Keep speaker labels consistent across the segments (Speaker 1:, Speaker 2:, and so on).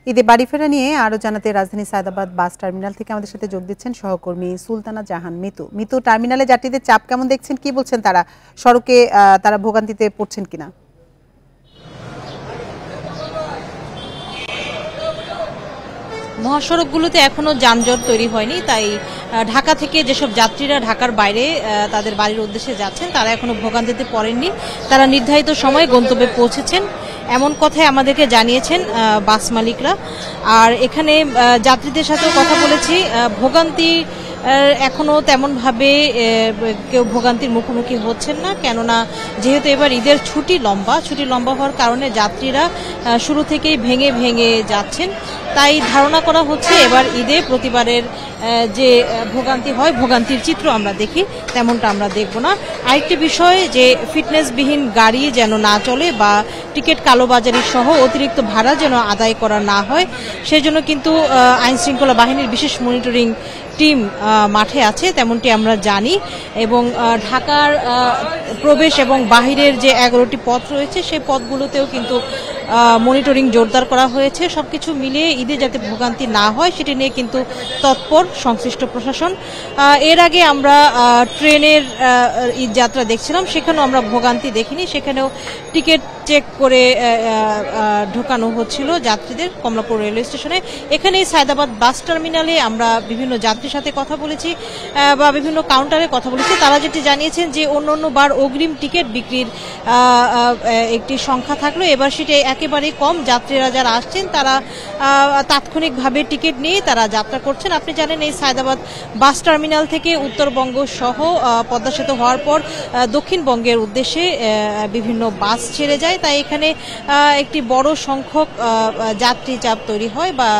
Speaker 1: ঈদে বাড়ি ফেরা নিয়ে আরো জানাতে রাজধানী সায়দাবাদ বাস টার্মিনাল থেকে আমাদের সাথে যোগ দিচ্ছেন সহকর্মী সুলতানা জাহান মিতু। টার্মিনালে যাত্রীদের চাপ কেমন দেখছেন, কি বলছেন তারা, সড়কে তারা ভোগান্তিতে পড়ছেন কিনা?
Speaker 2: মহাসড়কগুলোতে এখনো যানজট তৈরি হয়নি, তাই ঢাকা থেকে যেসব যাত্রীরা ঢাকার বাইরে তাদের বাড়ির উদ্দেশ্যে যাচ্ছেন তারা এখনো ভোগান্তিতে পড়েননি। তারা নির্ধারিত সময়ে গন্তব্যে পৌঁছেছেন এমন কথাই আমাদেরকে জানিয়েছেন বাস মালিকরা। আর এখানে যাত্রীদের সাথেও কথা বলেছি, ভোগান্তি এখনো তেমনভাবে কেউ ভোগান্তির মুখোমুখি হচ্ছেন না, কেননা যেহেতু এবার ঈদের ছুটি লম্বা হওয়ার কারণে যাত্রীরা শুরু থেকেই ভেঙে ভেঙে যাচ্ছেন। তাই ধারণা করা হচ্ছে এবার ঈদে প্রতিবারের যে ভোগান্তি হয়, ভোগান্তির চিত্র আমরা দেখি তেমনটা আমরা দেখব না। আরেকটি বিষয় যে ফিটনেসবিহীন গাড়ি যেন না চলে বা টিকিট কালোবাজারি সহ অতিরিক্ত ভাড়া যেন আদায় করা না হয়, সেজন্য কিন্তু আইনশৃঙ্খলা বাহিনীর বিশেষ মনিটরিং টিম মাঠে আছে তেমনটি আমরা জানি। এবং ঢাকার প্রবেশ এবং বাহিরের যে 11টি পথ রয়েছে সেই পথগুলোতেও কিন্তু মনিটরিং জোরদার করা হয়েছে। সবকিছু মিলিয়ে ঈদে যাতে ভোগান্তি না হয় সেটি নিয়ে কিন্তু তৎপর সংশ্লিষ্ট প্রশাসন। এর আগে আমরা ট্রেনের ঈদ যাত্রা দেখছিলাম, সেখানেও আমরা ভোগান্তি দেখিনি, সেখানেও টিকিট চেক করে ঢোকানো হচ্ছিল যাত্রীদের কমলাপুর রেলওয়ে স্টেশনে। এখানে সায়দাবাদ বাস টার্মিনালে আমরা বিভিন্ন যাত্রীর সাথে কথা বলেছি বা বিভিন্ন কাউন্টারে কথা বলেছি। তারা যেটি জানিয়েছেন যে অন্য বার অগ্রিম টিকিট বিক্রির একটি সংখ্যা থাকলো, এবার সেটি একেবারেই কম। যাত্রীরা যারা আসছেন তারা তাৎক্ষণিকভাবে টিকিট নিয়ে তারা যাত্রা করছেন। আপনি জানেন এই সায়দাবাদ বাস টার্মিনাল থেকে উত্তরবঙ্গ সহ পদ্মা সেতু হওয়ার পর দক্ষিণবঙ্গের উদ্দেশ্যে বিভিন্ন বাস ছেড়ে যায়, তাই এখানে একটি বড় সংখ্যক যাত্রী চাপ তৈরি হয় বা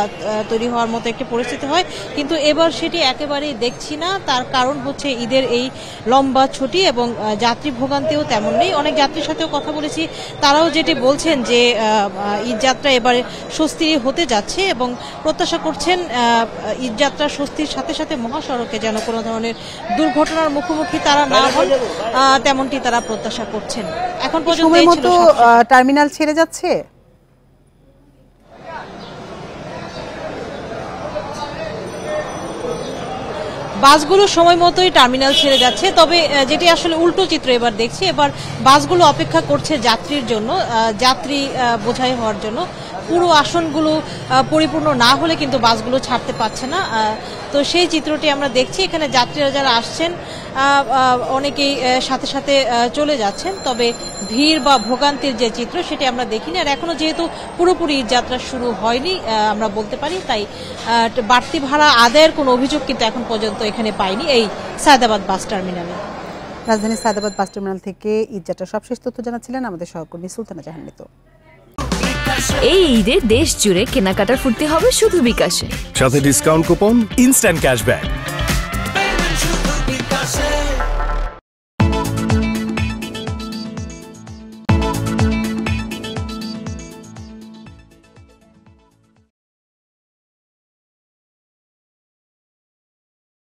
Speaker 2: তৈরি হওয়ার মতো একটি পরিস্থিতি হয়। কিন্তু এবার সেটি একেবারেই দেখছি না। তার কারণ হচ্ছে ঈদের এই লম্বা ছুটি এবং যাত্রী ভোগান্তিও তেমন নেই। অনেক যাত্রীর সাথেও কথা বলেছি, তারাও যেটি বলছেন যে ঈদ যাত্রা এবারে স্বস্তির হতে যাচ্ছে এবং প্রত্যাশা করছেন ঈদ যাত্রা স্বস্তির সাথে সাথে মহাসড়কে যেন কোনো ধরনের দুর্ঘটনার মুখোমুখি তারা না হন, তেমনটি তারা প্রত্যাশা করছেন। এখন পর্যন্ত
Speaker 1: টার্মিনাল ছেড়ে যাচ্ছে।
Speaker 2: বাসগুলো সময় মতোই টার্মিনাল ছেড়ে যাচ্ছে, তবে যেটি আসলে উল্টো চিত্র এবার দেখছি। এবার বাসগুলো অপেক্ষা করছে যাত্রীর জন্য, যাত্রী বোঝাই হওয়ার জন্য। পুরো আসনগুলো পরিপূর্ণ না হলে কিন্তু বাসগুলো ছাড়তে পারছে না, তো সেই চিত্রটি আমরা দেখছি। এখানে যাত্রীরা যারা আসছেন অনেকেই সাথে সাথে চলে যাচ্ছেন, তবে ভিড় বা ভোগান্তির যে চিত্র সেটি আমরা দেখিনি। আর এখনো যেহেতু পুরোপুরি যাত্রা শুরু হয়নি আমরা বলতে পারি, তাই বাড়তি ভাড়া আদায়ের কোনো অভিযোগ কিন্তু এখন পর্যন্ত এখানে পাইনি এই সায়দাবাদ বাস টার্মিনালে।
Speaker 1: রাজধানী সায়দাবাদ বাস টার্মিনাল থেকে ঈদ যাত্রা সবশেষ তথ্য জানাচ্ছিলেন আমাদের সহকর্মী সুলতানা জাহান মিতু।
Speaker 3: এই ঈদে দেশ জুড়ে কেনাকাটার ফুর্তি হবে শুধু বিকাশে,
Speaker 4: সাথে ডিসকাউন্ট কুপন, ইনস্ট্যান্ট ক্যাশব্যাক।